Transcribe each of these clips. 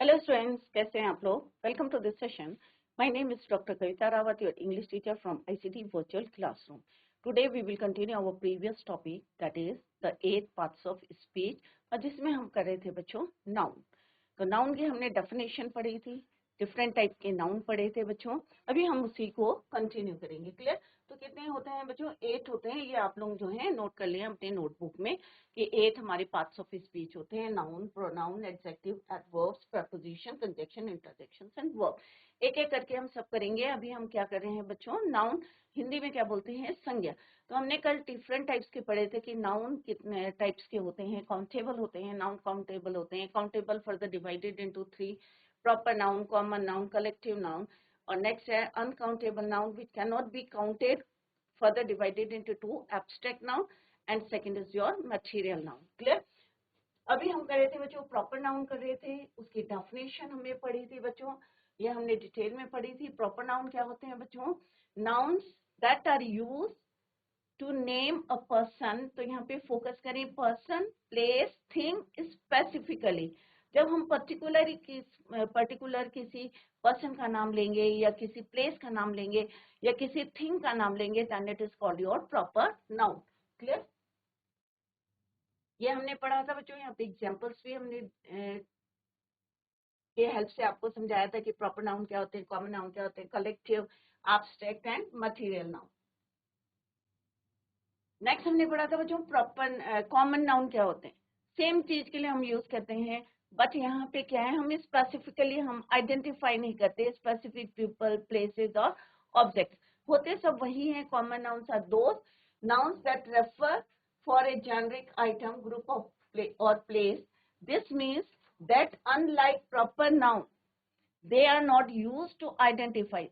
Hello students, कैसे हैं आप लोग? Welcome to this session. My name is Dr. Kavita Rawat, your English teacher from ICT Virtual Classroom. Today we will continue our previous topic, that is the 8 parts of speech, और जिसमें हम कर रहे थे बच्चों noun. तो noun की हमने डेफिनेशन पढ़ी थी, डिफरेंट टाइप के नाउन पढ़े थे बच्चों. अभी हम उसी को कंटिन्यू करेंगे. क्लियर? तो कितने होते हैं बच्चों? 8 होते हैं. ये आप लोग जो है नोट कर लिए अपने नोटबुक में कि 8 हमारे पार्ट्स ऑफ स्पीच होते हैं. Noun, pronoun, adjective, adverbs, preposition, conjunction, interjections and verb. एक एक करके हम सब करेंगे. अभी हम क्या कर रहे हैं बच्चों? नाउन हिंदी में क्या बोलते हैं? संज्ञा. तो हमने कल डिफरेंट टाइप्स के पढ़े थे कि नाउन कितने टाइप्स के होते हैं. काउंटेबल होते हैं, नॉन काउंटेबल होते हैं. Countable further divided into 3: proper noun, common noun, collective noun. और नेक्स्ट है uncountable noun which can not be counted, further divided into 2: abstract noun, and second is your material noun. Clear? अभी हम कर रहे थे बच्चों प्रॉपर नाउन कर रहे थे, उसकी डेफिनेशन हमने पढ़ी थी बच्चों. ये हमने डिटेल में पढ़ी थी. प्रॉपर नाउन क्या होते हैं बच्चों? Nouns that are used to name a person. तो यहाँ पे फोकस करें पर्सन, प्लेस, थिंग स्पेसिफिकली. जब हम पर्टिकुलर किसी पर्सन का नाम लेंगे या किसी प्लेस का नाम लेंगे या किसी थिंग का नाम लेंगे, then it is called your proper noun. Clear? ये हमने पढ़ा था बच्चों. यहाँ पे एग्जांपल्स भी हमने के हेल्प से आपको समझाया था कि प्रॉपर नाउन क्या होते हैं, कॉमन नाउन क्या होते हैं, collective, abstract and material noun. Next हमने पढ़ा था बच्चों प्रॉपर कॉमन नाउन क्या होते हैं. सेम चीज के लिए हम यूज करते हैं, बट यहाँ पे क्या है, हम स्पेसिफिकली हम आइडेंटिफाई नहीं करते स्पेसिफिक पीपल, प्लेसेस और ऑब्जेक्ट्स. होते सब वही हैं. Common nouns are those nouns that refer for a generic item, group of और place. This means that unlike proper noun they are not use to identify.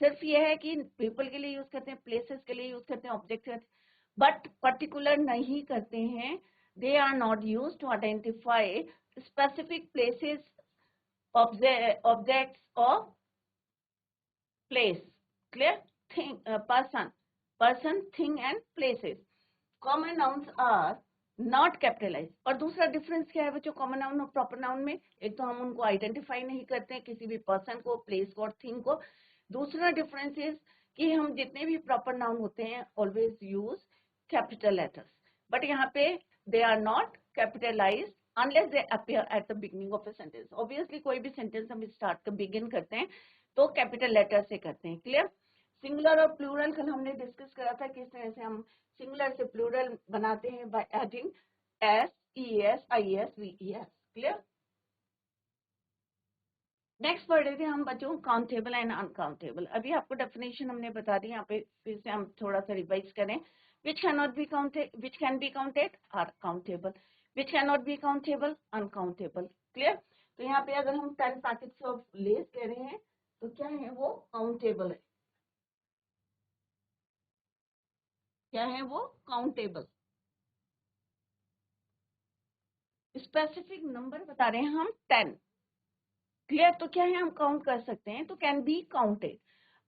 सिर्फ ये है कि पीपल के लिए यूज करते हैं, प्लेसेस के लिए यूज करते हैं, ऑब्जेक्ट बट पर्टिकुलर नहीं करते हैं. They are not use to identify specific places, objects और place. Clear? Thing, person, thing and places. Common nouns are not capitalize. और दूसरा डिफरेंस क्या है बच्चों कॉमन नाउन और प्रॉपर नाउन में? एक तो हम उनको आइडेंटिफाई नहीं करते हैं, किसी भी पर्सन को, प्लेस को और थिंग को. दूसरा डिफरेंस इज कि हम जितने भी प्रॉपर नाउन होते हैं always use capital letters, but यहाँ पे they are not capitalized unless they appear at the beginning of a sentence. Obviously कोई भी सेंटेंस हम स्टार्ट बिगिन करते हैं तो कैपिटल लेटर से करते हैं. क्लियर? सिंगुलर और प्लूरल कल हमने डिस्कस करा था किस तरह से हम सिंगुलर से प्लूरल बनाते हैं by adding S, ES, IS, VES. Clear? Next पढ़ रहे थे हम बच्चों काउंटेबल एंड अनकाउंटेबल. अभी आपको डेफिनेशन हमने बता दी. यहाँ पे फिर से हम थोड़ा सा रिवाइज करें. which cannot be counted, which can be counted are countable, which cannot be countable uncountable. Clear? तो यहाँ पे अगर हम 10 पैकेट्स ऑफ लेस कह रहे हैं तो क्या है वो? काउंटेबल है. क्या है वो? काउंटेबल. स्पेसिफिक नंबर बता रहे हैं हम 10. क्लियर? तो क्या है, हम काउंट कर सकते हैं, तो कैन बी काउंटेड.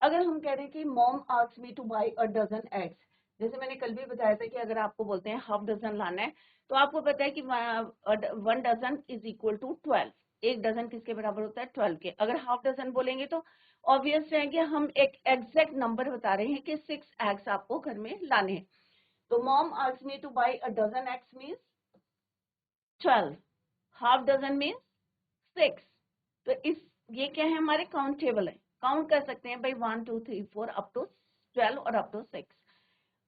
अगर हम कह रहे हैं कि mom asks me to buy a dozen eggs, जैसे मैंने कल भी बताया था कि अगर आपको बोलते हैं हाफ डजन लाना है तो आपको पता है कि 1 डजन इज इक्वल टू 12. एक डजन किसके बराबर होता है? 12 के. अगर हाफ डजन बोलेंगे तो ऑब्वियस है कि हम एक एग्जैक्ट नंबर बता रहे हैं कि 6 एग्स आपको घर में लाने हैं. तो mom asks me to buy a dozen eggs means 12, half dozen means 6. तो इस ये क्या है? हमारे काउंटेबल है. काउंट कर सकते हैं भाई 1 2 3 4 अप टू 12 और up to 6.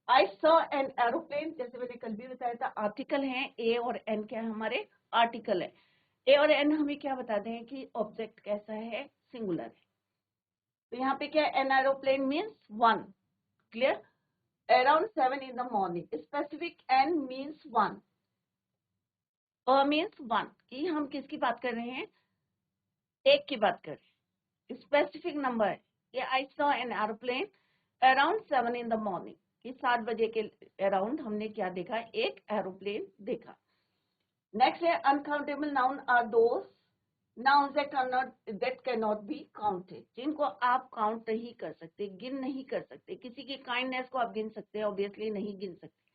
I saw an aeroplane, जैसे मैंने कल भी बताया था, आर्टिकल है. ए और एन क्या है? हमारे आर्टिकल है. ए और एन हमें क्या बताते हैं कि ऑब्जेक्ट कैसा है? सिंगुलर है. तो यहाँ पे क्या? An aeroplane means 1. Clear? Around 7 in the morning. Specific an means 1, means 1. कि हम किसकी बात कर रहे हैं? एक की बात कर रहे हैं. स्पेसिफिक नंबर है कि आई saw an aeroplane around 7 in the morning. कि 7 बजे के अराउंड हमने क्या देखा? एक एरोप्लेन देखा. नेक्स्ट है uncountable noun are those nouns that can not be counted. जिनको आप काउंट नहीं कर सकते, गिन नहीं कर सकते. किसी की काइंडनेस को आप गिन सकते हैं? ऑब्वियसली नहीं गिन सकते.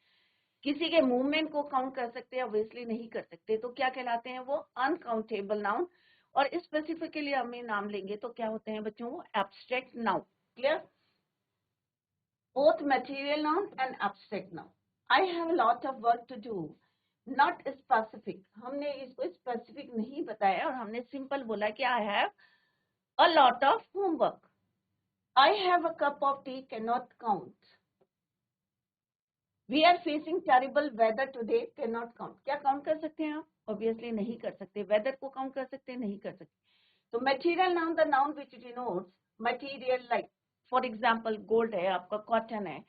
किसी के मूवमेंट को काउंट कर सकते हैं? ऑब्वियसली नहीं कर सकते. तो क्या कहलाते हैं वो? Uncountable noun. और स्पेसिफिकली हमें नाम लेंगे तो क्या होते हैं बच्चों, abstract noun. Clear? Both material noun and abstract noun. I have a lot of work to do, not specific. हमने इसको स्पेसिफिक नहीं बताया और हमने सिंपल बोला कि आई have a lot of homework. I have a cup of tea cannot count. We are facing terrible weather today cannot count. क्या count कर सकते हैं आप? Obviously नहीं कर सकते. वेदर को काउंट कर सकते हैं? नहीं कर सकते. तो material noun, the noun which denotes material, like for example gold है आपका, cotton है,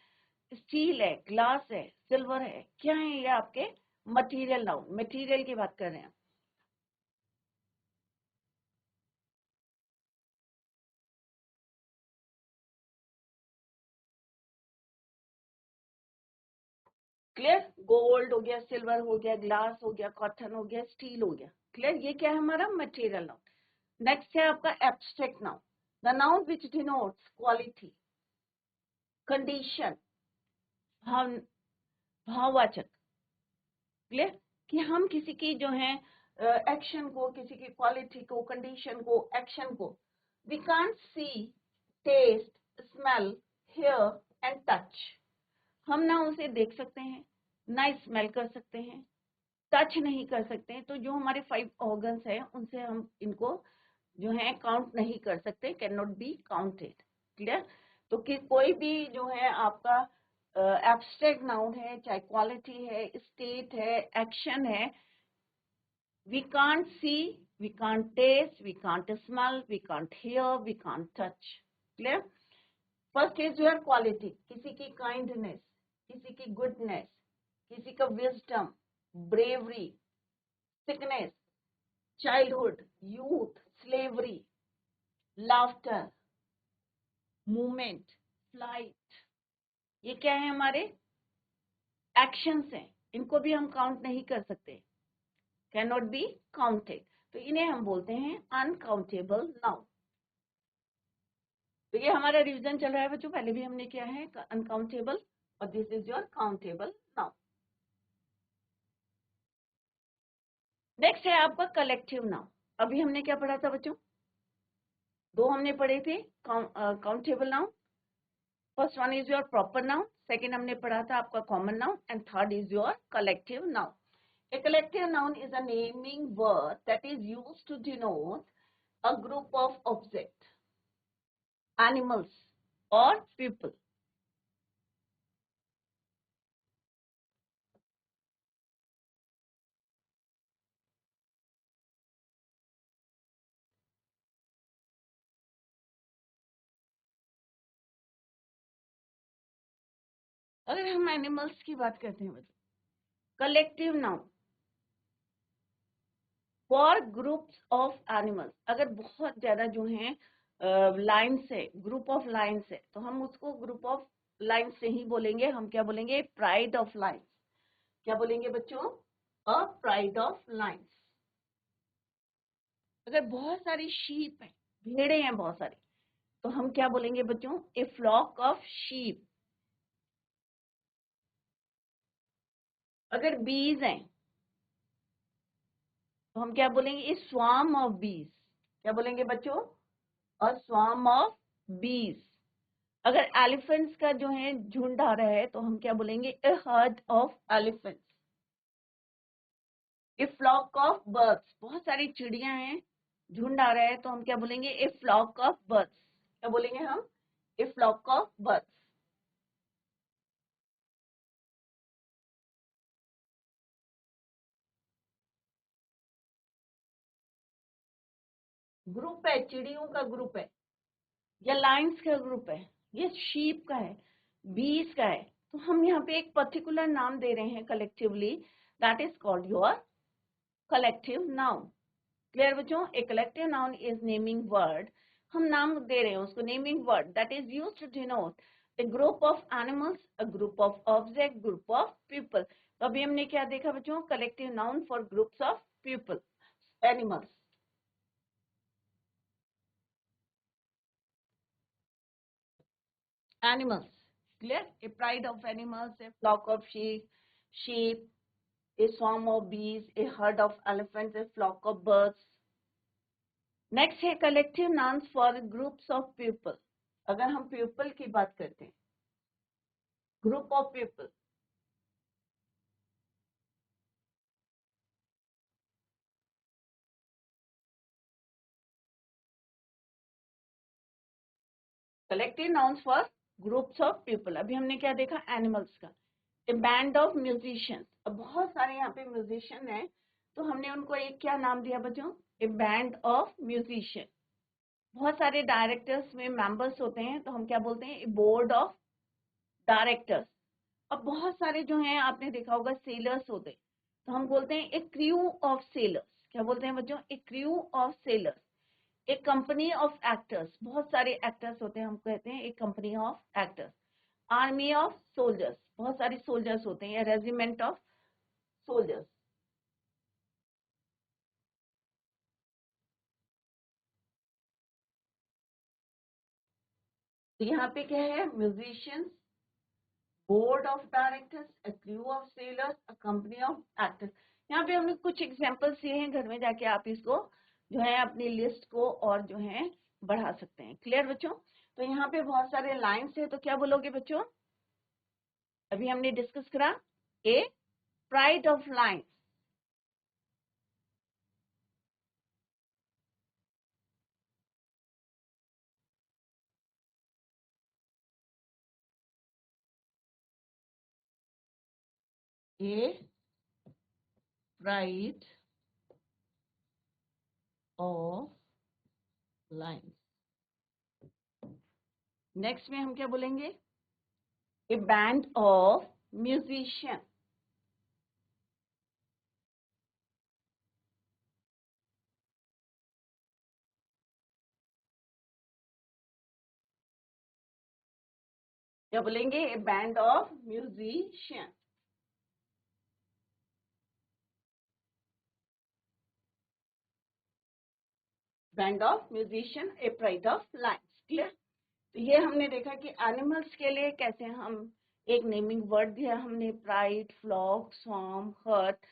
स्टील है, ग्लास है, सिल्वर है, क्या है ये आपके मटेरियल नाउन। मटेरियल की बात कर रहे हैं। क्लियर? गोल्ड हो गया, सिल्वर हो गया, ग्लास हो गया, कॉटन हो गया, स्टील हो गया। क्लियर? ये क्या है हमारा मटेरियल नाउन। नेक्स्ट है आपका abstract noun, the noun which denotes quality, condition, भाववाचक। क्लियर? कि हम किसी की जो है एक्शन को, किसी की क्वालिटी को, कंडीशन को, एक्शन को, we can't see, taste, smell, hear and touch. हम ना उसे देख सकते हैं, ना स्मेल कर सकते हैं, टच नहीं कर सकते हैं। तो जो हमारे 5 ऑर्गन्स हैं उनसे हम इनको जो है काउंट नहीं कर सकते, can not be counted. Clear? तो कि कोई भी जो है आपका एब्स्ट्रैक्ट नाउन है, चाहे क्वालिटी है, स्टेट है, एक्शन है, we can't see, we can't taste, we can't smell, we can't hear, we can't touch. Clear? First is your quality, किसी की काइंडनेस, किसी की गुडनेस, किसी का wisdom, bravery, sickness, childhood, youth, slavery, laughter, movement, flight. ये क्या है हमारे एक्शंस हैं, इनको भी हम काउंट नहीं कर सकते, कैन नॉट बी काउंटेड। तो इन्हें हम बोलते हैं अनकाउंटेबल नाउन। तो ये हमारा रिवीजन चल रहा है बच्चों, पहले भी हमने किया है अनकाउंटेबल, और this is your countable noun. Next है आपका कलेक्टिव नाउन। अभी हमने क्या पढ़ा था बच्चों? 2 हमने पढ़े थे countable noun. First one is your proper noun, second हमने पढ़ा था आपका common noun, and third is your collective noun. A collective noun is a naming word that is used to denote a group of objects, animals, or people. अगर हम animals की बात करते हैं बच्चों, collective noun for groups of animals. अगर बहुत ज्यादा जो है लाइन्स है, ग्रुप ऑफ लाइन्स है, तो हम उसको ग्रुप ऑफ लाइन्स से ही बोलेंगे। हम क्या बोलेंगे? Pride of lines. क्या बोलेंगे बच्चों? A pride of lines. अगर बहुत सारी शीप है, भेड़े हैं बहुत सारी, तो हम क्या बोलेंगे बच्चों? ए फ्लॉक ऑफ शीप। अगर बीज हैं तो हम क्या बोलेंगे? ए स्वार्म ऑफ बीज। क्या बोलेंगे बच्चों? अ स्वार्म ऑफ बीज। अगर एलिफेंट्स का जो है झुंड आ रहा है तो हम क्या बोलेंगे? A herd of elephants. A flock of birds, बहुत सारी चिड़िया हैं, झुंड आ रहा है, तो हम क्या बोलेंगे? ए फ्लॉक ऑफ बर्ड्स। क्या बोलेंगे हम? ए फ्लॉक ऑफ बर्ड्स। ग्रुप है, चिड़ियों का ग्रुप है, या लाइन्स का ग्रुप है, ये शीप का है, बीस का है, तो हम यहाँ पे एक पर्टिकुलर नाम दे रहे हैं collectively, that is called your collective noun. Clear बच्चों? A collective noun is naming word. हम नाम दे रहे हैं उसको, naming word that is used to denote a group of animals, a group of object, group of people. तो अभी हमने क्या देखा बच्चों? Collective noun for groups of people, animals, animals. Clear? A pride of animals, a flock of sheep, a swarm of bees, a herd of elephants, a flock of birds. Next है collective nouns for groups of people. अगर हम people की बात करते हैं, group of people, collective nouns for groups of people. अभी हमने क्या देखा, एनिमल्स का। ए बैंड ऑफ म्यूजिशियंस, अब बहुत सारे यहाँ पे म्यूजिशियन हैं, तो हमने उनको एक क्या नाम दिया बच्चों, ए बैंड ऑफ म्यूजिशियन। बहुत सारे डायरेक्टर्स में मेंबर्स होते हैं, तो हम क्या बोलते हैं, ए बोर्ड ऑफ डायरेक्टर्स। अब बहुत सारे जो हैं, आपने देखा होगा सेलर्स होते हैं, तो हम बोलते हैं ए क्रू ऑफ सेलर्स। क्या बोलते हैं बच्चों, ए क्रू ऑफ सेलर्स। एक कंपनी ऑफ एक्टर्स, बहुत सारे एक्टर्स होते हैं, हम कहते हैं एक company of actors. Army of soldiers, बहुत सारे सोल्जर्स होते हैं, या रेजिमेंट ऑफ सोल्जर्स। तो यहाँ पे क्या है, musicians, board of directors, a crew of sellers, a company of actors. यहाँ पे हमने कुछ एग्जांपल्स दिए हैं, घर में जाके आप इसको जो है अपनी लिस्ट को और जो है बढ़ा सकते हैं। क्लियर बच्चों? तो यहाँ पे बहुत सारे लाइन्स है, तो क्या बोलोगे बच्चों, अभी हमने डिस्कस करा, a pride of lion, a pride of lion. Next में हम क्या बोलेंगे, ए बैंड ऑफ म्यूजिशियन। क्या बोलेंगे, A band of musician. Band of musician, A pride of lines. Clear? तो ये हमने देखा कि एनिमल्स के लिए कैसे हम एक नेमिंग वर्ड दिया हमने, pride, flock, swarm, herd.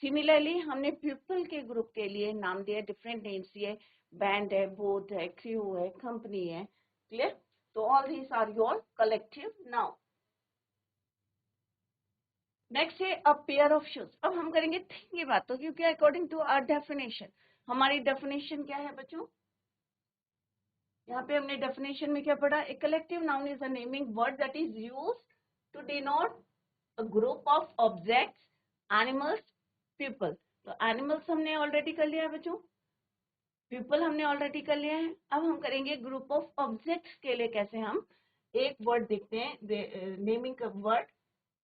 Similarly हमने पीपल के ग्रुप के लिए नाम दिया, डिफरेंट नेम्स दिए, बैंड है, बोट है, क्रू है, कंपनी है। क्लियर? तो all these are your collective noun. Next है अ पेयर ऑफ शूज। अब हम करेंगे थिंग की बात, तो क्योंकि अकॉर्डिंग टू आवर डेफिनेशन, हमारी डेफिनेशन क्या है बच्चों, यहाँ पे हमने डेफिनेशन में क्या पढ़ा, a collective noun is a naming word that is used to denote a group of objects, animals, people. तो एनिमल्स हमने ऑलरेडी कर लिया है बच्चों, पीपल हमने ऑलरेडी कर लिया है। अब हम करेंगे ग्रुप ऑफ ऑब्जेक्ट्स के लिए कैसे हम एक वर्ड देखते हैं, नेमिंग वर्ड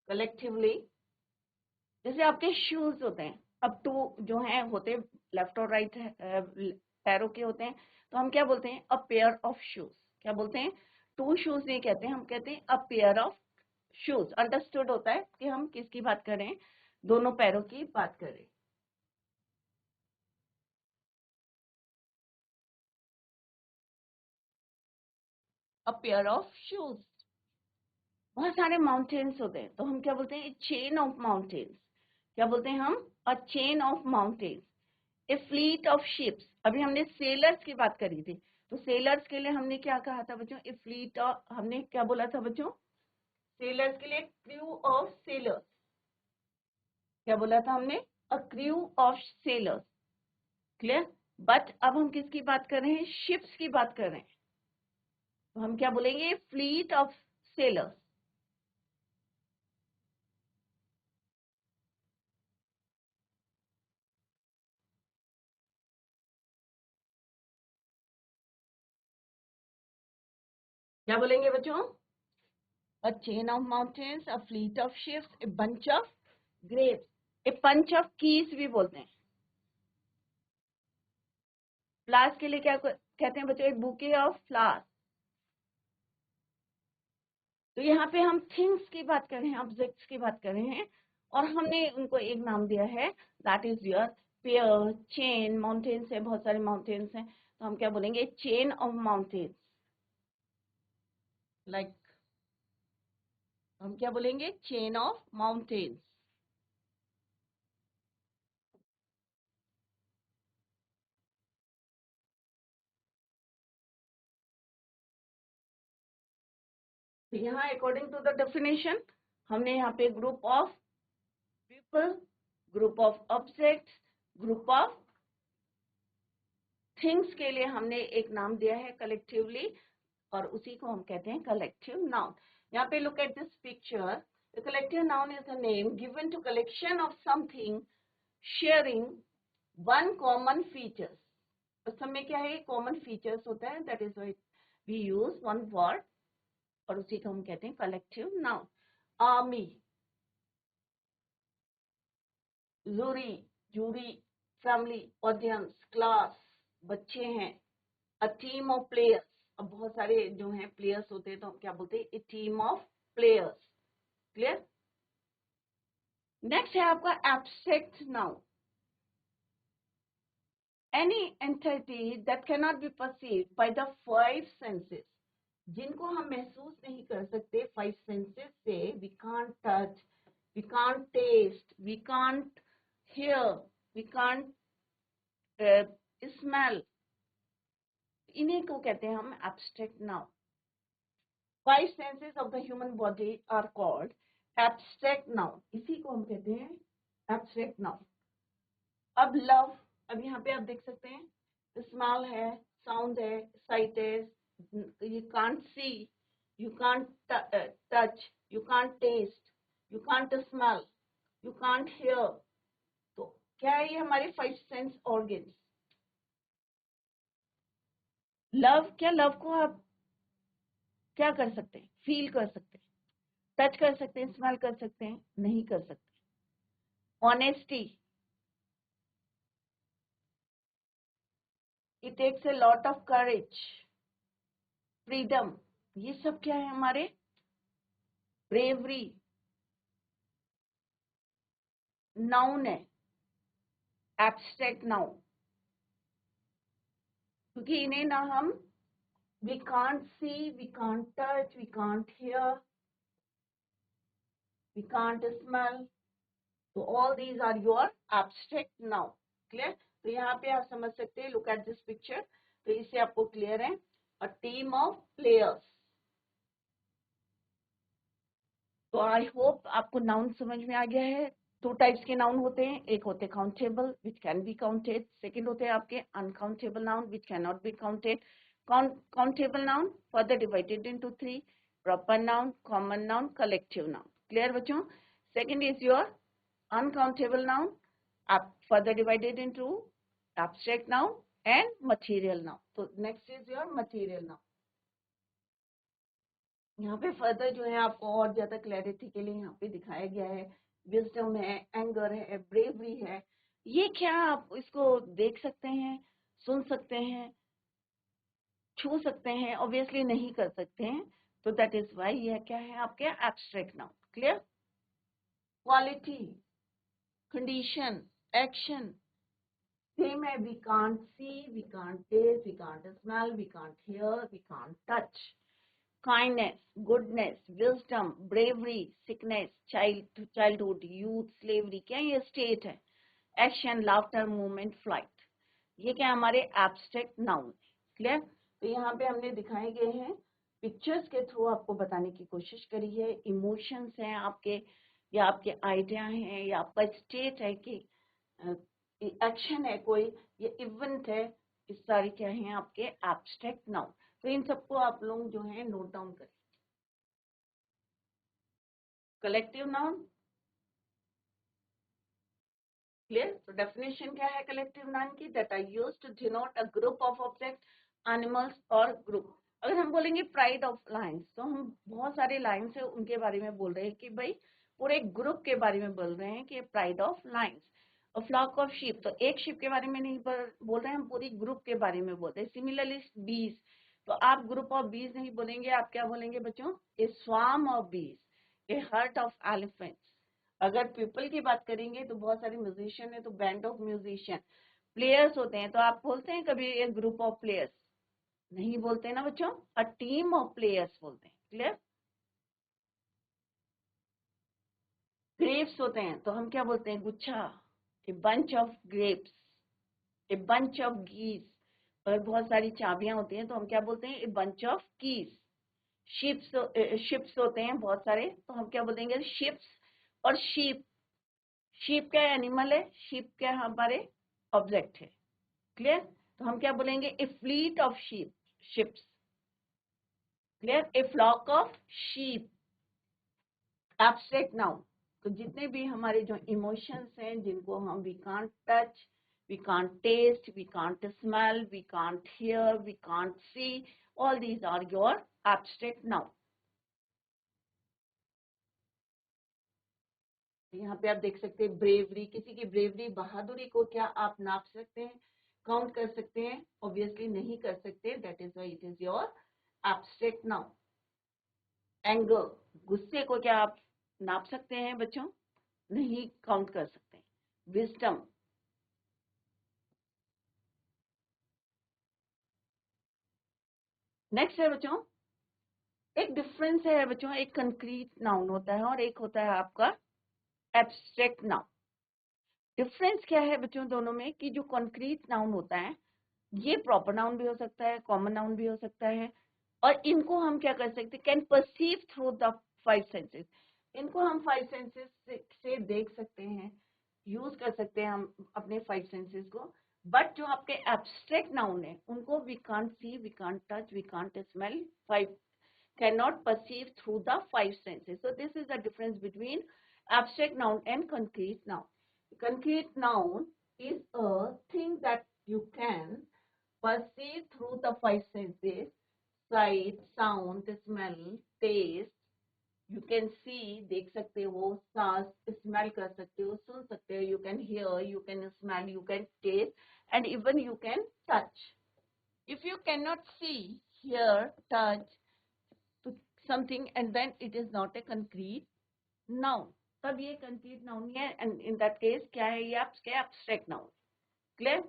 कलेक्टिवली। जैसे आपके शूज होते हैं, अब टू जो है होते लेफ्ट और राइट पैरों के होते हैं, तो हम क्या बोलते हैं, अ पेयर ऑफ शूज। क्या बोलते हैं, टू शूज नहीं कहते, हम कहते हैं a pair of shoes. Understood होता है कि हम किसकी बात कर रहे हैं, दोनों पैरों की बात कर रहे हैं। A pair of shoes. बहुत सारे माउंटेन्स होते हैं, तो हम क्या बोलते हैं, चेन ऑफ माउंटेन्स। क्या बोलते हैं हम, a chain of mountains. A fleet of ships, अभी हमने सेलर्स की बात करी थी, तो सेलर्स के लिए हमने क्या कहा था बच्चों, ए फ्लीट ऑफ, हमने क्या बोला था बच्चों, सेलर्स के लिए क्रू ऑफ सेलर्स। क्या बोला था हमने, a crew of sellers. Clear? But अब हम किसकी बात कर रहे हैं, शिप्स की बात कर रहे हैं, तो हम क्या बोलेंगे, फ्लीट ऑफ सेलर्स। क्या बोलेंगे बच्चों, a chain of mountains, a fleet of ships, a bunch of grapes, a bunch of keys भी बोलते हैं। फ्लावर्स के लिए क्या कहते हैं बच्चों, एक बुके ऑफ फ्लावर्स। तो यहाँ पे हम थिंग्स की बात कर रहे हैं, ऑब्जेक्ट्स की बात कर रहे हैं, और हमने उनको एक नाम दिया है, that is your pair, chain. Mountains है, बहुत सारे माउंटेन्स हैं, तो हम क्या बोलेंगे, चेन ऑफ माउंटेन्स। लाइक हम क्या बोलेंगे, चेन ऑफ माउंटेन्स। तो यहाँ अकॉर्डिंग टू द डेफिनेशन हमने यहाँ पे group of people, group of objects, group of things के लिए हमने एक नाम दिया है कलेक्टिवली, और उसी को हम कहते हैं कलेक्टिव नाउन। यहाँ पे look at this picture. The collective noun is a name given to collection of something sharing one common features. तो सब में क्या है, कॉमन फीचर्स होता है, that is why we use one word, और उसी को हम कहते हैं collective noun. Army, jury, jury, family, audience, class, बच्चे हैं, अ टीम ऑफ प्लेयर्स। अब बहुत सारे जो हैं प्लेयर्स होते हैं तो हम क्या बोलते हैं, a team of players. Clear. Next है आपका abstract noun. Any entity that can not be perceived by the five senses, जिनको हम महसूस नहीं कर सकते फाइव सेंसेस से। We can't touch, we can't taste, we can't hear, we can't smell, इन्हीं को कहते हैं हम abstract noun. Five senses of the human body are called abstract noun, इसी को हम कहते हैं एब्स्ट्रैक्ट नाउन। अब लव, अब यहाँ पे आप देख सकते हैं, स्मेल है, साउंड है, साइट है, you can't see, you can't touch, you can't taste, you can't smell, you can't hear। तो क्या है ये हमारे फाइव सेंस ऑर्गन्स। लव, क्या लव को आप क्या कर सकते हैं, फील कर सकते हैं, टच कर सकते हैं, स्मेल कर सकते हैं, नहीं कर सकते। Honesty, it takes a lot of courage. Freedom, ये सब क्या है हमारे, ब्रेवरी, नाउन है, एब्स्ट्रैक्ट नाउन, क्योंकि इन्हें ना हम we can't see, we can't touch, we can't hear, we can't smell, so all these are your abstract noun। clear। तो यहाँ पे आप समझ सकते हैं, look at this picture, तो इससे आपको क्लियर है, a team of players। तो आई होप आपको नाउन समझ में आ गया है। दो टाइप्स के नाउन होते हैं, एक होते हैं countable which can be counted, second होते हैं आपके uncountable noun which can not be counted. Countable noun further divided into three, proper noun, common noun, collective noun. Clear बच्चों। Second is your uncountable noun, आप further divided into abstract noun and material noun. तो next is your material noun. यहाँ पे further जो है आपको और ज्यादा क्लैरिटी के लिए यहाँ पे दिखाया गया है, विजडम है, एंगर है, ब्रेवरी है। ये क्या आप इसको देख सकते हैं, सुन सकते हैं, छू सकते हैं, ऑब्वियसली नहीं कर सकते हैं, तो दैट इज वाई ये क्या है आपके abstract noun. Clear. Quality, condition, action, same है, we can't see, we can't taste, we can't smell, we can't hear, we can't touch. kindness, goodness, wisdom, bravery, sickness, childhood, youth, slavery, क्या ये state है। Action, laughter, movement, flight, ये क्या हमारे abstract noun. Clear. तो यहाँ पे हमने दिखाए गए हैं, पिक्चर्स के थ्रू आपको बताने की कोशिश करी है। इमोशंस हैं आपके, या आपके आइडिया हैं, या आपका स्टेट है कि एक्शन है कोई, ये इवेंट है, इस सारी क्या है आपके एब्स्ट्रैक्ट नाउन। तो इन सबको आप लोग जो है नोट डाउन करें। Collective noun, clear. तो डेफिनेशन क्या है कलेक्टिव नाउन की, that are used to denote a group of object, animals और ग्रुप। अगर हम बोलेंगे प्राइड ऑफ लायंस, तो हम बहुत सारे लायंस है उनके बारे में बोल रहे हैं कि भाई पूरे ग्रुप के बारे में बोल रहे हैं कि प्राइड ऑफ लायंस। और फ्लॉक ऑफ शीप, तो एक शिप के बारे में नहीं बोल रहे हैं, हम पूरी ग्रुप के बारे में बोल रहे हैं। सिमिलरली बीज, तो आप ग्रुप ऑफ बीज नहीं बोलेंगे, आप क्या बोलेंगे बच्चों, ए स्वार्म ऑफ बीज, ए हर्ट ऑफ एलिफेंट्स। अगर पीपल की बात करेंगे तो बहुत सारे म्यूजिशियन है, तो बैंड ऑफ म्यूजिशियन। प्लेयर्स होते हैं, तो आप बोलते हैं कभी एक ग्रुप ऑफ प्लेयर्स, नहीं बोलते ना बच्चों, अ टीम ऑफ प्लेयर्स बोलते हैं। क्लियर। ग्रेप्स होते हैं, तो हम क्या बोलते हैं, गुच्छा, a bunch of grapes, a bunch of geese. अगर बहुत सारी चाबियां होती हैं तो हम क्या बोलते हैं, ए बंच ऑफ कीज। शिप्स होते हैं बहुत सारे, तो हम क्या बोलेंगे, शिप्स और शीप। शीप क्या एनिमल है, शीप क्या हमारे ऑब्जेक्ट है। क्लियर? तो हम क्या बोलेंगे, a fleet of ships. Clear? A flock of sheep. Abstract noun. तो जितने भी हमारे जो इमोशंस हैं जिनको हम we can't touch, we can't taste, we can't smell, we can't hear, we can't see, all these are your abstract noun. यहाँ पे आप देख सकते हैं ब्रेवरी, किसी की ब्रेवरी, बहादुरी को क्या आप नाप सकते हैं, काउंट कर सकते हैं? ऑब्वियसली नहीं कर सकते, that is why it is your abstract noun. Anger, गुस्से को क्या आप नाप सकते हैं बच्चों? नहीं काउंट कर सकते। विजडम, नेक्स्ट है बच्चों, एक डिफरेंस है बच्चों, एक कंक्रीट नाउन होता है और एक होता है आपका एब्स्ट्रैक्ट नाउन। डिफरेंस क्या है बच्चों दोनों में, कि जो कंक्रीट नाउन होता है ये प्रॉपर नाउन भी हो सकता है, कॉमन नाउन भी हो सकता है, और इनको हम क्या कर सकते हैं, can perceive through the five senses. इनको हम फाइव सेंसेस से देख सकते हैं, यूज कर सकते हैं हम अपने फाइव सेंसेस को। बट जो आपके एब्स्ट्रैक्ट नाउन है उनको we can't see, we can't touch, we can't smell, five cannot perceive through the five senses. So this is the difference between abstract noun and concrete noun. Concrete noun is a thing that you can perceive through the five senses: sight, sound, smell, taste. You can see, देख सकते हो, सांस, smell कर सकते हो, सुन सकते हो, you can hear, you can smell, you can taste, and even you can touch. If you cannot see, hear, touch, to something and then it is not a concrete noun, तब ये concrete noun नहीं है, and in that case क्या है, ये आपके abstract noun. Clear?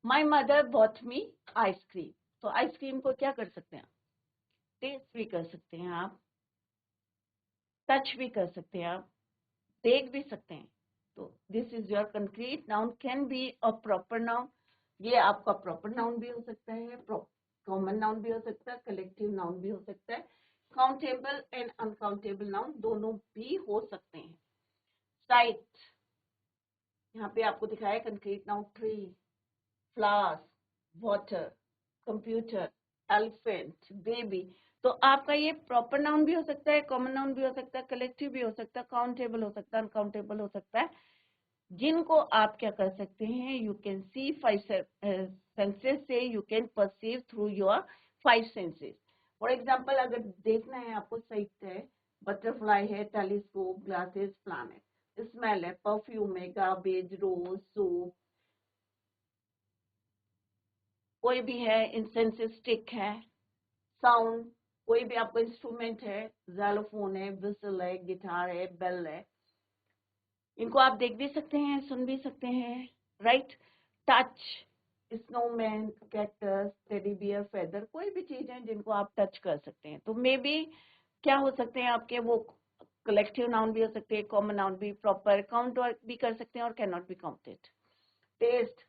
My mother bought me ice cream. तो ice cream को क्या कर सकते हैं, टेस्ट भी कर सकते हैं आप, टच भी कर सकते हैं आप, देख भी सकते हैं। तो this is your concrete noun, can be a proper noun. ये आपका प्रॉपर नाउन भी हो सकता है, कॉमन नाउन भी हो सकता है, कलेक्टिव नाउन भी हो सकता है, काउंटेबल एंड अनकाउंटेबल नाउन दोनों भी हो सकते हैं। साइट, यहाँ पे आपको दिखाया concrete noun, tree, flowers, water, computer, elephant, baby. तो आपका ये प्रॉपर नाउन भी हो सकता है, कॉमन नाउन भी हो सकता है, कलेक्टिव भी हो सकता है, काउंटेबल हो सकता है, अनकाउंटेबल हो सकता है, जिनको आप क्या कर सकते हैं, you can see five senses से, you can perceive through your five senses. For example अगर देखना है आपको, साइट है, बटरफ्लाई है, टेलीस्कोप, ग्लासेस, प्लैनेट, स्मेल है, परफ्यूम है, गार्बेज, रोज, सोप, कोई भी है, इंसेंस स्टिक है, साउंड, कोई भी आपका इंस्ट्रूमेंट है, ज़ाइलोफोन है, विसल है, गिटार है, बेल है, इनको आप देख भी सकते हैं, सुन भी सकते हैं, right? Touch, snowman, cactus, teddy bear, feather, कोई भी चीज है जिनको आप टच कर सकते हैं। तो मे बी क्या हो सकते हैं आपके, वो कलेक्टिव नाउन भी हो सकते हैं, कॉमन नाउन भी, प्रॉपर काउंट भी कर सकते हैं और can not be counted. Taste,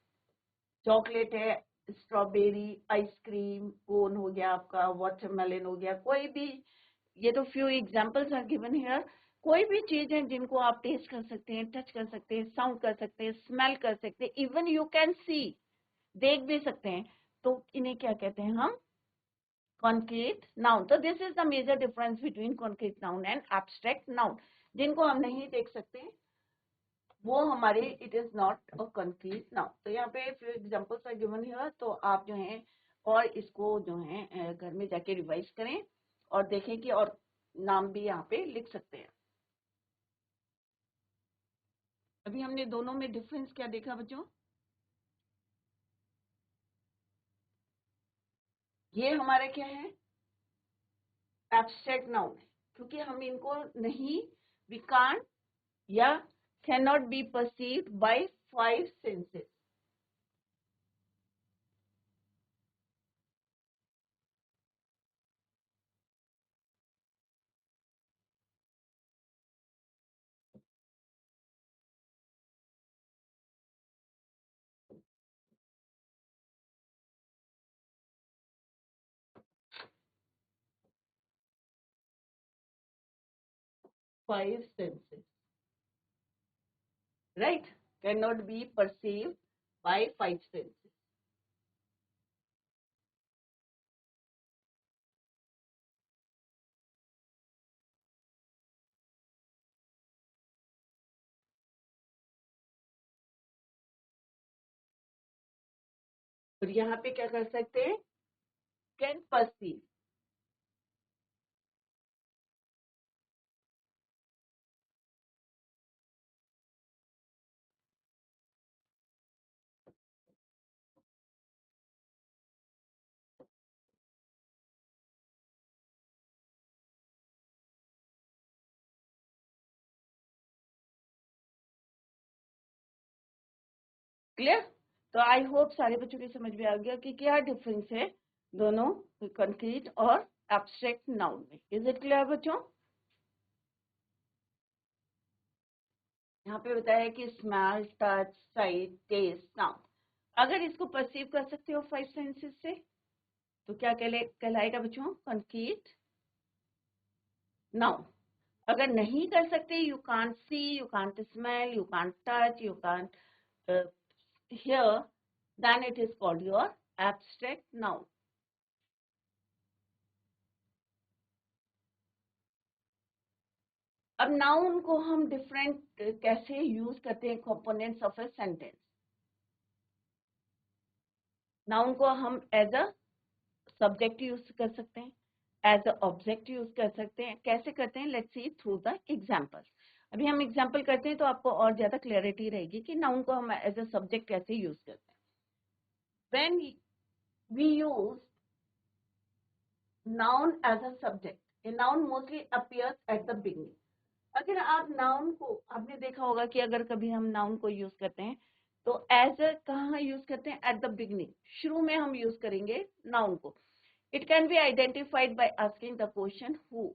chocolate है, स्ट्रॉबेरी, आइसक्रीम, कोन हो गया आपका, वाटरमेलन हो गया, कोई भी, ये तो few examples are given here. कोई भी चीज है जिनको आप टेस्ट कर सकते हैं, टच कर सकते हैं, साउंड कर सकते हैं, स्मेल कर सकते हैं, इवन यू कैन सी, देख भी सकते हैं, तो इन्हें क्या कहते हैं हम, कॉन्क्रीट नाउन। तो this is the major difference between concrete noun and abstract noun. जिनको हम नहीं देख सकते वो हमारे, it is not a concrete noun. तो यहाँ पे few examples are given here, तो आप जो है और इसको जो है घर में जाके रिवाइज करें और देखें कि और नाम भी यहाँ पे लिख सकते हैं। अभी हमने दोनों में डिफरेंस क्या देखा बच्चों, ये हमारे क्या है, एब्स्ट्रैक्ट नाउन है, क्योंकि हम इनको नहीं, वी कांट या can not be perceived by five senses. 5 senses, right? Cannot be perceived by 5 senses. और यहाँ पे क्या कर सकते हैं? Can perceive. क्लियर? तो आई होप सारे बच्चों की समझ में आ गया कि क्या डिफरेंस है दोनों कंक्रीट और एब्स्ट्रैक्ट नाउन में। इज इट क्लियर बच्चों? यहाँ पे बताया कि smell, touch, sight, taste, sound. अगर इसको परसीव कर सकते हो 5 सेंसेस से तो क्या कहलाएगा बच्चों? Concrete noun. अगर नहीं कर सकते, you can't see, you can't smell, you can't touch, you can't hear, then it is called your abstract noun. अब नाउन को हम डिफरेंट कैसे यूज करते हैं components of a sentence. Noun को हम एज अ सब्जेक्ट यूज कर सकते हैं, एज अ ऑब्जेक्ट यूज कर सकते हैं। कैसे करते हैं? Let's C through the example. अभी हम एग्जांपल करते हैं तो आपको और ज्यादा क्लैरिटी रहेगी कि नाउन को हम एज अ सब्जेक्ट कैसे यूज करते हैं। When we use noun as a subject, a noun mostly appears at the beginning. अगर आप नाउन को, आपने देखा होगा कि अगर कभी हम नाउन को यूज करते हैं तो एज अ कहाँ यूज करते हैं? एट द बिगनिंग, शुरू में हम यूज करेंगे नाउन को। It can be identified by asking the question who.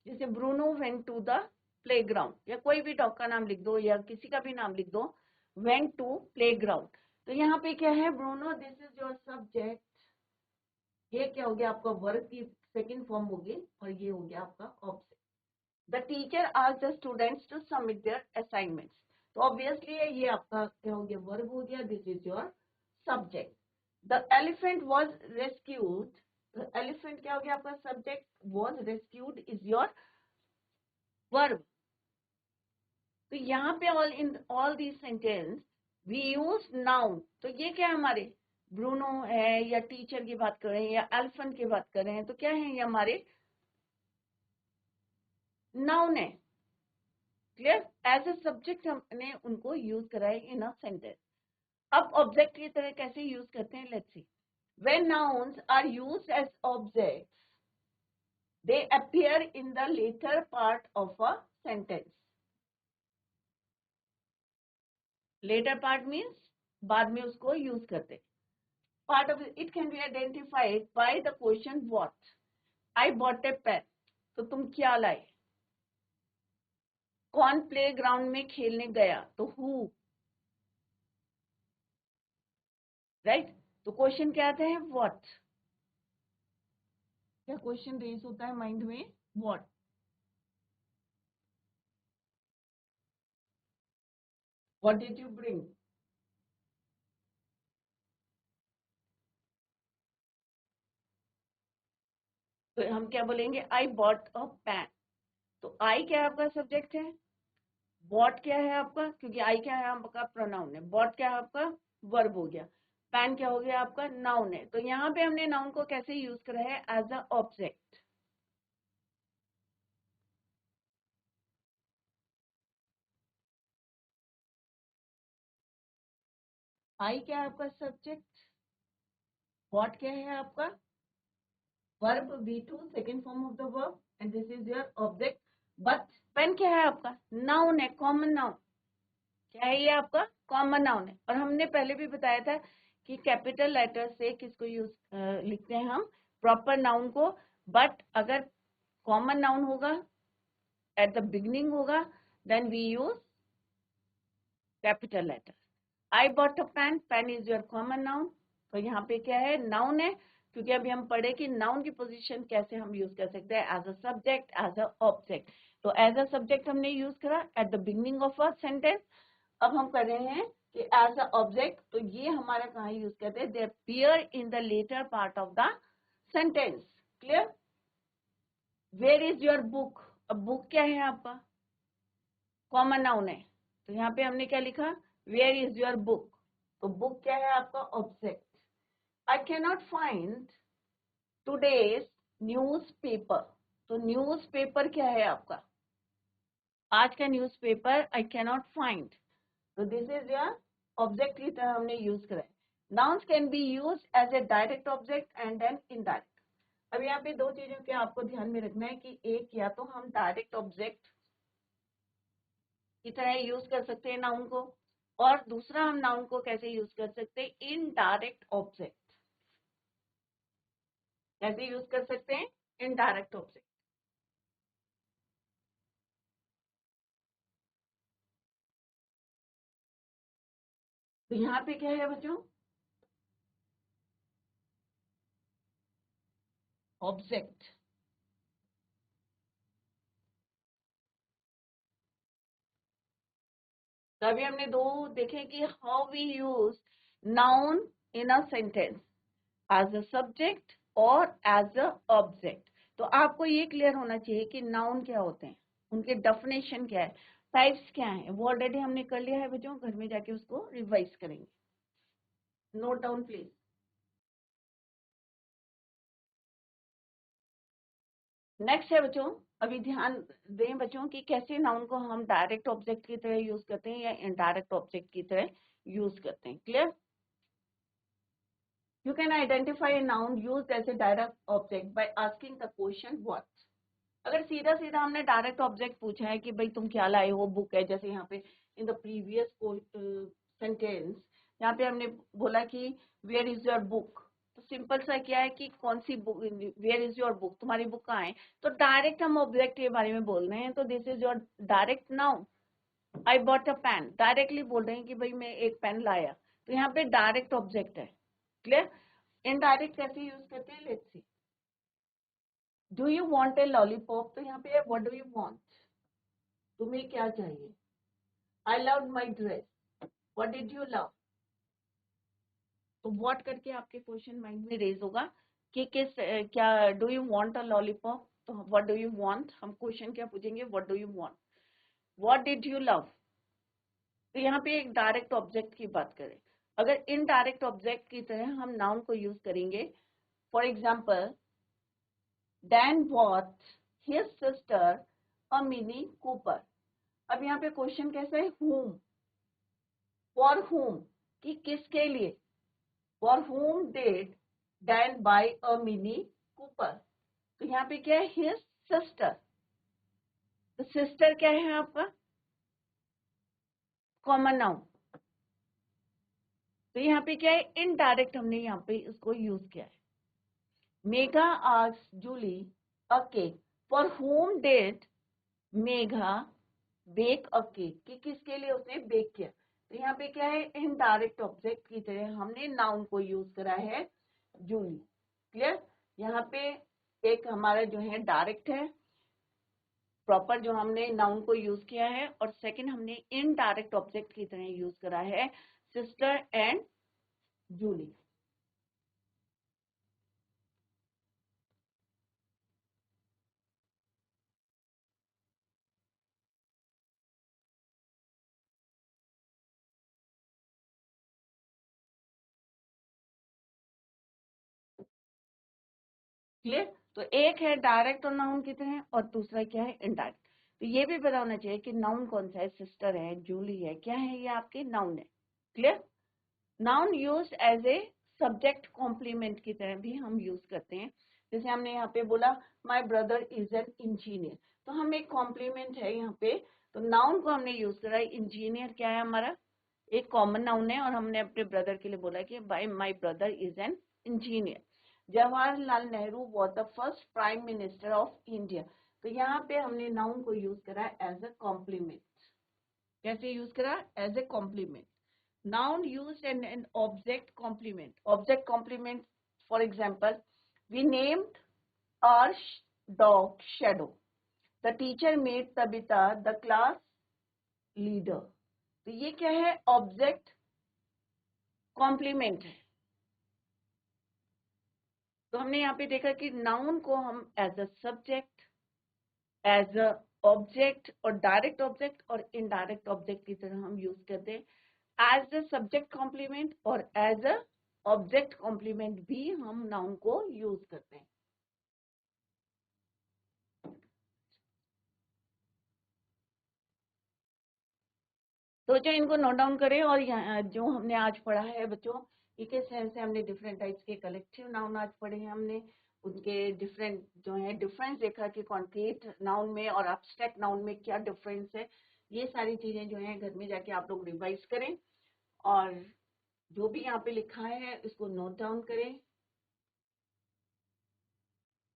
जैसे Bruno went to the playground, या कोई भी डॉग का नाम लिख दो या किसी का भी नाम लिख दो, वेंट टू प्लेग्राउंड। तो यहाँ पे क्या है? Bruno, this is your subject. ये क्या हो गया? आपका वर्ब की सेकेंड फॉर्म होगी और ये हो गया आपका object. The teacher asked the students to submit their assignments. तो obviously ये आपका क्या हो गया? वर्ब हो गया। This is your subject. The elephant was rescued. The elephant क्या हो गया आपका? Subject. Was rescued is your verb. तो यहाँ पे in all these sentence we use noun. तो ये क्या है हमारे? ब्रूनो है, या टीचर की बात कर रहे हैं, या एलिफेंट की बात कर रहे हैं, तो क्या है? ये हमारे नाउन है। क्लियर? एज ए सब्जेक्ट हमने उनको यूज करा है इन अ सेंटेंस। अब ऑब्जेक्ट की तरह कैसे यूज करते हैं? Let's see. When nouns are used as objects, they appear in the later part of a sentence. Later part means बाद में उसको यूज करते हैं। Part of it can be identified by the question what. I bought a pen. तो तुम क्या लाए? कौन प्लेग्राउंड में खेलने गया? तो हु, राइट? तो क्वेश्चन क्या आता है? व्हाट। क्या क्वेश्चन रेज होता है माइंड में? What. What did you bring? तो हम क्या बोलेंगे? I bought a pen. तो आई क्या है? आपका सब्जेक्ट है। बॉट क्या है आपका? क्योंकि आई क्या है? आपका प्रोनाउन है। बॉट क्या है आपका? वर्ब हो गया। पेन क्या हो गया? आपका नाउन है। तो यहाँ पे हमने नाउन को कैसे यूज करा है? As a object. आई क्या है आपका? सब्जेक्ट। बॉट क्या है आपका? Verb, V2, second form of the verb, and this is your object. But pen क्या है आपका? नाउन है, कॉमन नाउन। क्या है ये? आपका कॉमन नाउन है। और हमने पहले भी बताया था कि कैपिटल लेटर से किसको यूज लिखते हैं हम? प्रॉपर नाउन को। बट अगर कॉमन नाउन होगा, एट द बिगनिंग होगा, then we use capital letter. I bought a pen, pen is your common noun. तो यहाँ पे क्या है? नाउन है। क्योंकि अभी हम पढ़े कि नाउन की पोजीशन कैसे हम यूज कर सकते हैं? As a subject, as a object. तो एज अ सब्जेक्ट हमने यूज करा at the beginning of a sentence. अब हम कर रहे हैं कि एज अ ऑब्जेक्ट, तो ये हमारा कहाँ यूज करते हैं, they appear in the later part of the sentence. Clear? Where is your book? अब बुक क्या है आपका? कॉमन नाउन है, तो यहाँ पे हमने क्या लिखा, वेयर इज योर बुक। तो बुक क्या है आपका? Object. I can not find today's news paper. तो न्यूज पेपर क्या है आपका? आज का news paper I can not find. तो दिस इज योर ऑब्जेक्ट की तरह हमने यूज करा है। Nouns can be use as a direct object and an indirect. अब यहाँ पे दो चीजों के आपको ध्यान में रखना है कि एक, या तो हम डायरेक्ट ऑब्जेक्ट की तरह यूज कर सकते हैं नाउन को, और दूसरा हम नाउन को कैसे यूज कर सकते हैं, इनडायरेक्ट ऑब्जेक्ट। कैसे यूज कर सकते हैं? Indirect object. तो यहाँ पे क्या है बच्चों? ऑब्जेक्ट। तो अभी हमने दो देखे कि how we use noun in a sentence, as a subject और एज अ ऑब्जेक्ट। तो आपको ये क्लियर होना चाहिए कि नाउन क्या होते हैं, उनके डेफिनेशन क्या है, टाइप्स क्या है, वो ऑलरेडी हमने कर लिया है बच्चों, घर में जाके उसको रिवाइज करेंगे। Note down please. नेक्स्ट है बच्चों, अभी ध्यान दें बच्चों कि कैसे नाउन को हम डायरेक्ट ऑब्जेक्ट की तरह यूज करते हैं या इनडायरेक्ट ऑब्जेक्ट की तरह यूज करते हैं। Clear? You can identify a noun used as a direct object by asking the question what। अगर सीधा सीधा हमने डायरेक्ट ऑब्जेक्ट पूछा है कि भाई तुम क्या लाए हो, बुक है, जैसे यहाँ पे इन द प्रीवियस सेंटेंस यहाँ पे हमने बोला कि वेयर इज योर बुक। तो सिंपल सा क्या है कि कौन सी book, where is your book, तुम्हारी बुक कहाँ है। तो डायरेक्ट हम ऑब्जेक्ट के बारे में बोल रहे हैं, तो this is your direct noun. I bought a pen, directly बोल रहे हैं कि भाई मैं एक पेन लाया, तो यहाँ पे डायरेक्ट ऑब्जेक्ट है। क्लियर? इनडायरेक्ट कैसे यूज करते हैं, let's C. Do you want a lollipop? तो यहाँ पे व्हाट डू यू वांट, तुम्हें क्या चाहिए। I love my dress, what did you love. तो व्हाट करके आपके क्वेश्चन माइंड में रेज होगा कि किस क्या, do you want a lollipop, तो व्हाट डू यू वांट, हम क्वेश्चन क्या पूछेंगे, what do you want. What did you love, तो यहाँ पे एक डायरेक्ट ऑब्जेक्ट की बात करें। अगर इनडायरेक्ट ऑब्जेक्ट की तरह हम नाउन को यूज करेंगे, for example, Dan bought his sister a mini Cooper। अब यहाँ पे क्वेश्चन कैसा है, whom, for whom, कि किसके लिए, for whom did Dan buy a mini Cooper। तो यहाँ पे क्या है, his sister। तो sister क्या है आपका, कॉमन नाउन। तो यहाँ पे क्या है, इनडायरेक्ट हमने यहाँ पे उसको यूज किया है। Megha asked Julie a cake, for whom did Megha bake a cake, कि किसके लिए उसने बेक किया। तो यहाँ पे क्या है, इनडायरेक्ट ऑब्जेक्ट की तरह हमने नाउन को यूज करा है, जूली। क्लियर? यहाँ पे एक हमारा जो है डायरेक्ट है, प्रॉपर जो हमने नाउन को यूज किया है, और सेकंड हमने इनडायरेक्ट ऑब्जेक्ट की तरह यूज करा है, सिस्टर एंड जूली। क्लियर? तो एक है डायरेक्ट और नाउन की तरह, और दूसरा क्या है, इनडायरेक्ट। तो ये भी पता होना चाहिए कि नाउन कौन सा है, सिस्टर है, जूली है, क्या है, ये आपके नाउन है। Clear? Noun use as a subject complement की तरह भी हम यूज करते हैं। जैसे हमने यहाँ पे बोला माई ब्रदर इज एन इंजीनियर, तो हम एक कॉम्प्लीमेंट है यहाँ पे, तो नाउन को हमने यूज करा है। इंजीनियर क्या है हमारा, एक कॉमन नाउन है, और हमने अपने ब्रदर के लिए बोला कि by my brother is an engineer. Jawaharlal Nehru was the first prime minister of India. तो यहाँ पे हमने नाउन को यूज करा एज अ कॉम्प्लीमेंट। कैसे यूज करा, as a complement. Noun used in an object complement. Object complement, for example, we named our dog Shadow. The teacher made Tabitha the class leader. तो ये क्या है, object complement है। तो हमने यहाँ पे देखा कि नाउन को हम as a subject, as a object और डायरेक्ट ऑब्जेक्ट और इनडायरेक्ट ऑब्जेक्ट की तरह हम यूज करते हैं। एज अ सब्जेक्ट कॉम्प्लीमेंट और एज अ ऑब्जेक्ट कॉम्प्लीमेंट भी हम नाउन को यूज करते हैं। तो जो इनको नोट डाउन करें, और यहाँ जो हमने आज पढ़ा है बच्चों, ये किस सेंस से हमने डिफरेंट टाइप्स के कलेक्टिव नाउन आज पढ़े हैं, हमने उनके डिफरेंट जो है डिफरेंस देखा कि कॉन्क्रीट नाउन में और एब्स्ट्रैक्ट नाउन में क्या डिफरेंस है। ये सारी चीजें जो है घर में जाके आप लोग रिवाइज करें और जो भी यहाँ पे लिखा है इसको नोट डाउन करें।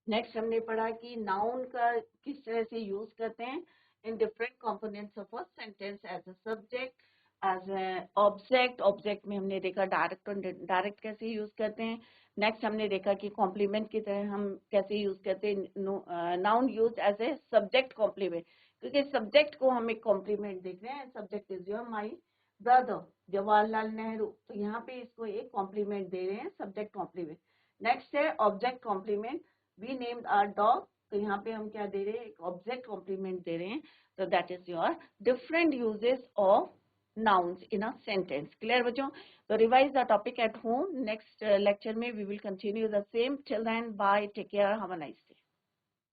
नेक्स्ट हमने पढ़ा कि नाउन का किस तरह से यूज करते हैं in different components of a sentence, as a subject, as a object. Object में हमने देखा डायरेक्ट और डायरेक्ट कैसे यूज करते हैं। नेक्स्ट हमने देखा कि कॉम्प्लीमेंट की तरह हम कैसे यूज करते हैं, noun use as a subject complement, क्योंकि सब्जेक्ट को हम एक कॉम्प्लीमेंट देख रहे हैं। Subject is your my brother Jawaharlal Nehru, तो यहाँ पे इसको एक कॉम्प्लीमेंट दे रहे हैं, सब्जेक्ट कॉम्प्लीमेंट। नेक्स्ट है object complement, we named our dog, तो यहाँ पे हम क्या दे रहे हैं, एक ऑब्जेक्ट कॉम्प्लीमेंट दे रहे हैं। तो that is your different uses of nouns in a sentence. Clear बच्चों? तो revise the topic at home. Next lecture में we will continue the same. Till then, bye. Take care. Have a nice day.